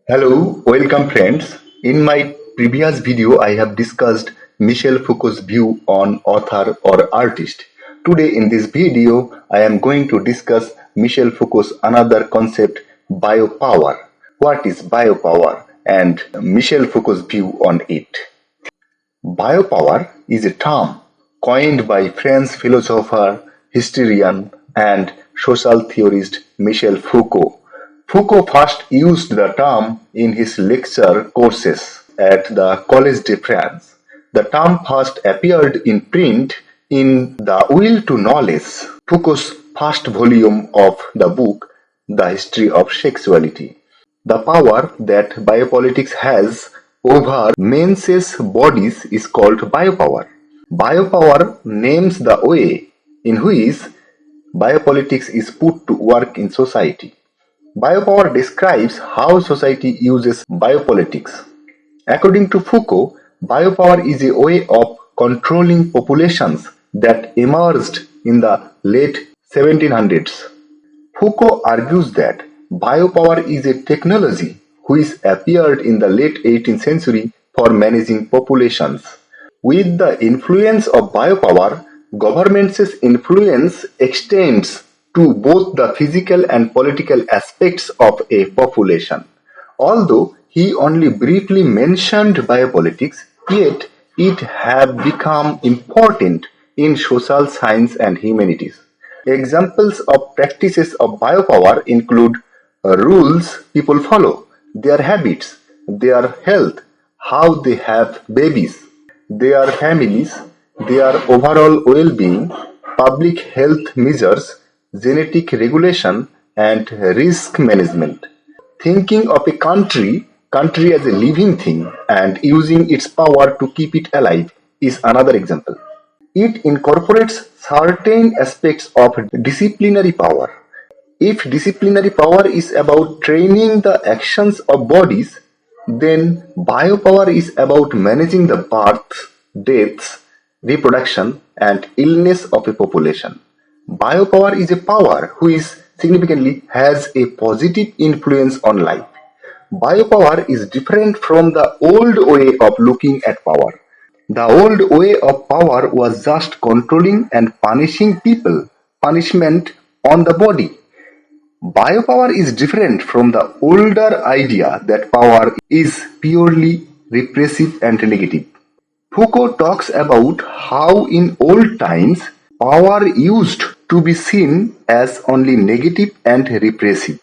Hello, welcome friends. In my previous video, I have discussed Michel Foucault's view on author or artist. Today in this video, I am going to discuss Michel Foucault's another concept, biopower. What is biopower and Michel Foucault's view on it? Biopower is a term coined by French philosopher, historian, and social theorist Michel Foucault. Foucault first used the term in his lecture courses at the Collège de France. The term first appeared in print in The Will to Knowledge, Foucault's first volume of the book, The History of Sexuality. The power that biopolitics has over men's bodies is called biopower. Biopower names the way in which biopolitics is put to work in society. Biopower describes how society uses biopolitics. According to Foucault, biopower is a way of controlling populations that emerged in the late 1700s. Foucault argues that biopower is a technology which appeared in the late 18th century for managing populations. With the influence of biopower, governments' influence extends to both the physical and political aspects of a population. Although he only briefly mentioned biopolitics, yet it have become important in social science and humanities. Examples of practices of biopower include rules people follow, their habits, their health, how they have babies, their families, their overall well-being, public health measures, genetic regulation, and risk management. Thinking of a country as a living thing and using its power to keep it alive is another example. It incorporates certain aspects of disciplinary power. If disciplinary power is about training the actions of bodies, then biopower is about managing the births, deaths, reproduction, and illness of a population. Biopower is a power which significantly has a positive influence on life. Biopower is different from the old way of looking at power. The old way of power was just controlling and punishing people, punishment on the body. Biopower is different from the older idea that power is purely repressive and negative. Foucault talks about how in old times power used to be seen as only negative and repressive.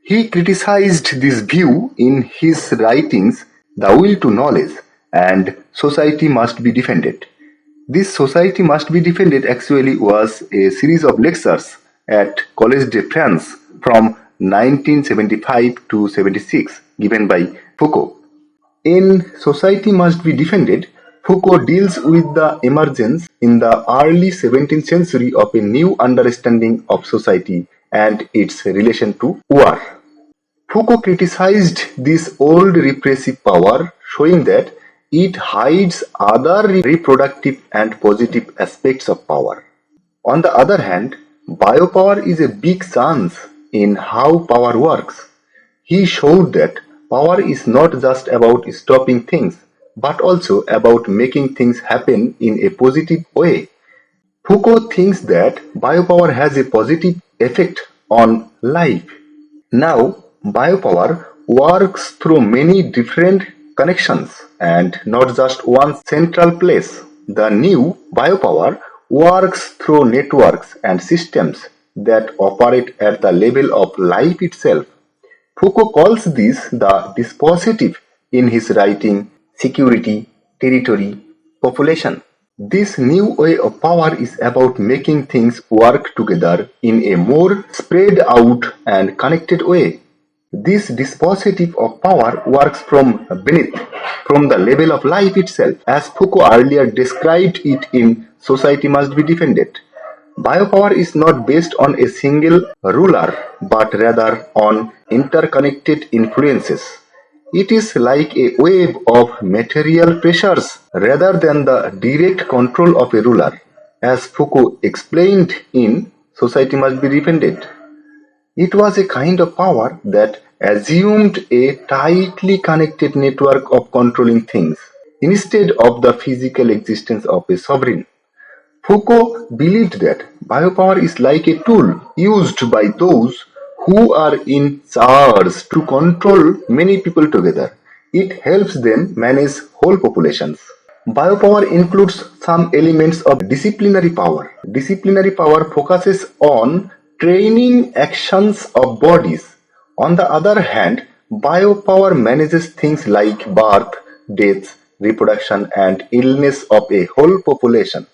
He criticized this view in his writings The Will to Knowledge and Society Must Be Defended. This Society Must Be Defended actually was a series of lectures at Collège de France from 1975 to 76 given by Foucault. In Society Must Be Defended, Foucault deals with the emergence in the early 17th century of a new understanding of society and its relation to war. Foucault criticized this old repressive power, showing that it hides other reproductive and positive aspects of power. On the other hand, biopower is a big chance in how power works. He showed that power is not just about stopping things, but also about making things happen in a positive way. Foucault thinks that biopower has a positive effect on life. Now, biopower works through many different connections and not just one central place. The new biopower works through networks and systems that operate at the level of life itself. Foucault calls this the dispositive in his writing Security, Territory, Population. This new way of power is about making things work together in a more spread out and connected way. This dispositive of power works from beneath, from the level of life itself, as Foucault earlier described it in Society Must Be Defended. Biopower is not based on a single ruler, but rather on interconnected influences. It is like a wave of material pressures rather than the direct control of a ruler, as Foucault explained in Society Must Be Defended. It was a kind of power that assumed a tightly connected network of controlling things, instead of the physical existence of a sovereign. Foucault believed that biopower is like a tool used by those who are in charge to control many people together. It helps them manage whole populations. Biopower includes some elements of disciplinary power. Disciplinary power focuses on training actions of bodies. On the other hand, biopower manages things like birth, death, reproduction, and illness of a whole population.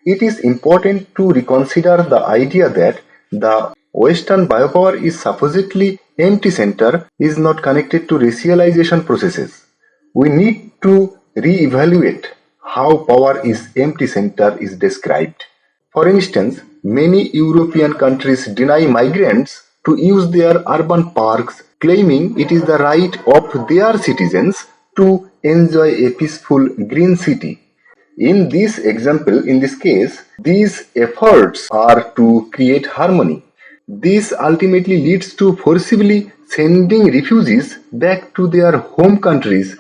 It is important to reconsider the idea that the Western biopower is supposedly empty center is not connected to racialization processes. We need to re-evaluate how power is empty center is described. For instance, many European countries deny migrants to use their urban parks, claiming it is the right of their citizens to enjoy a peaceful green city. In this case, these efforts are to create harmony. This ultimately leads to forcibly sending refugees back to their home countries,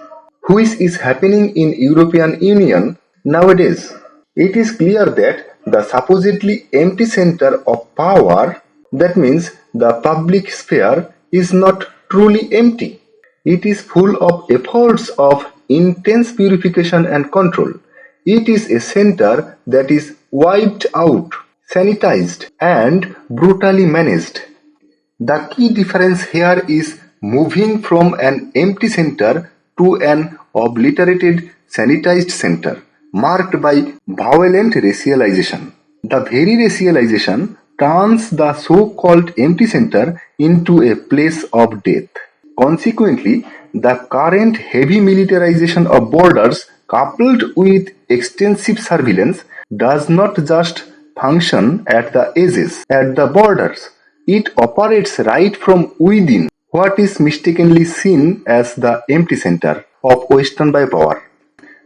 which is happening in European Union nowadays. It is clear that the supposedly empty center of power, that means the public sphere, is not truly empty. It is full of efforts of intense purification and control. It is a center that is wiped out, sanitized, and brutally managed. The key difference here is moving from an empty center to an obliterated, sanitized center, marked by violent racialization. The very racialization turns the so-called empty center into a place of death. Consequently, the current heavy militarization of borders, coupled with extensive surveillance, does not just function at the edges, at the borders. It operates right from within what is mistakenly seen as the empty center of Western biopower.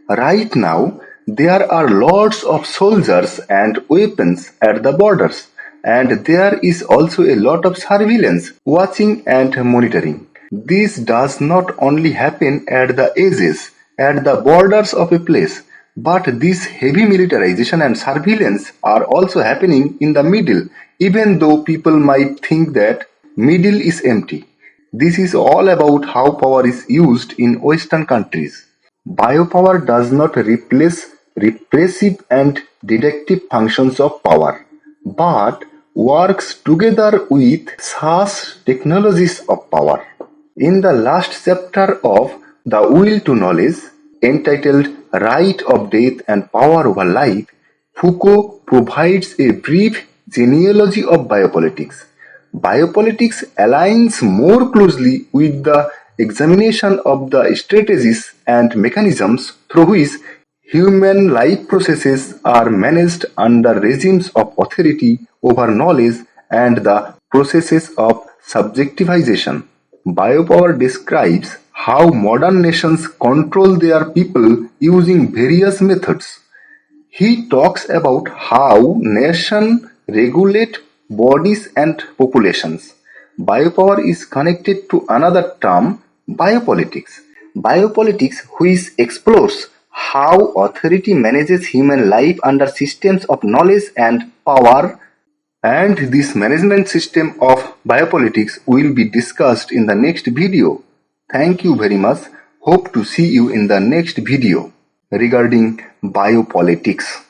Right now, there are lots of soldiers and weapons at the borders, and there is also a lot of surveillance, watching and monitoring. This does not only happen at the edges, at the borders of a place, but this heavy militarization and surveillance are also happening in the middle, even though people might think that middle is empty. This is all about how power is used in Western countries. Biopower does not replace repressive and deductive functions of power, but works together with such technologies of power. In the last chapter of The Will to Knowledge, entitled Right of Death and Power Over Life, Foucault provides a brief genealogy of biopolitics. Biopolitics aligns more closely with the examination of the strategies and mechanisms through which human life processes are managed under regimes of authority over knowledge and the processes of subjectivization. Biopower describes how modern nations control their people using various methods. He talks about how nations regulate bodies and populations. Biopower is connected to another term, biopolitics. Biopolitics, which explores how authority manages human life under systems of knowledge and power, and this management system of biopolitics will be discussed in the next video. Thank you very much. Hope to see you in the next video regarding biopolitics.